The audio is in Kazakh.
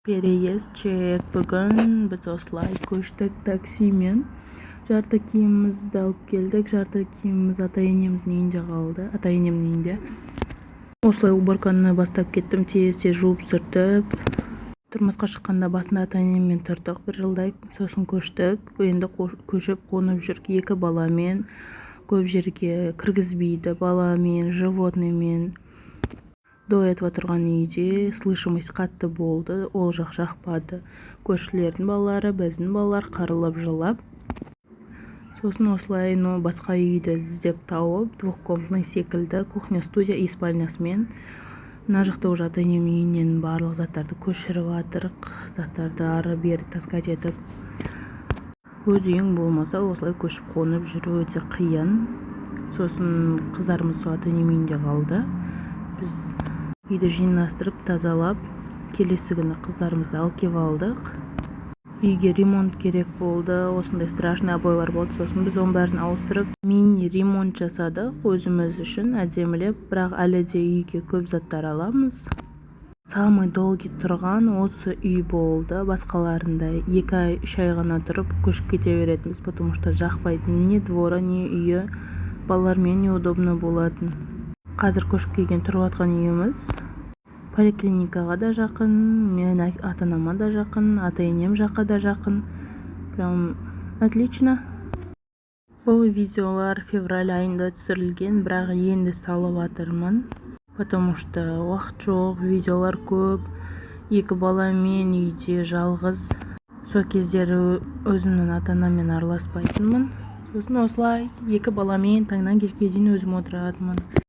Переезд чек. Бүгін біз осылай көштік таксимен. Жарты киімімізді алып келдік. Жарты киіміміз ата-енеміздің үйінде қалды. Ата-енемнің үйінде. Осылай уборканы бастап кеттім. Тез жуып сүртіп. Тұрмысқа шыққанда басында ата-енеммен тұрдық 1 жылдай. Сосын көштік. Енді көшіп қонып жүрік 2 баламен. Көп жерге кіргізбейді. Баламен, животныймен. До этого тұрған үйде слышимость қатты болды, ол жақпады. Көршілердің балалары, біздің балалар қарылып жылап. Сосын осылай басқа үйді іздеп тауып, двухкомнатный секілді кухня-студия и спальнясымен. Мына жақта уже ата-енемнің үйінен барлық заттарды көшіріп жатырық, заттарды ары-бері таскать етіп. Өз үйің болмаса, осылай көшіп қонып жүру өте қиын. Сосын қыздарымыз ата-енемнің үйінде қалды. Біз үйді жинастырып, тазалап, келесі күні қыздарымызды алып келіп алдық. Үйге ремонт керек болды, осындай страшный обойлар болды. Сосын біз оның бәрін ауыстырып, мини ремонт жасадық өзіміз үшін әдемілеп, бірақ әлі де үйге көп заттар аламыз. Самый долгий тұрған осы үй болды. Басқаларында 2 ай, 3 ай ғана тұрып көшіп кете беретінбіз, потому что жақпайды. Ни дворы, ни үйі балалармен неудобно болатын. Қазір көшіп келген тұрып жатқан үйіміз поликлиникаға да жақын, мен ата-анама да жақын, ата-енем жаққа да жақын. Прям отлично. Бұл видеолар февраль айында түсірілген, бірақ енді салып жатырмын. Потому что уақыт жоқ, видеолар көп. 2 баламен үйде жалғыз. Сол кездері өзімнің ата-анаммен араласпайтынмын. Сосын осылай 2 баламен таңнан кешке дейін өзім отыратынмын.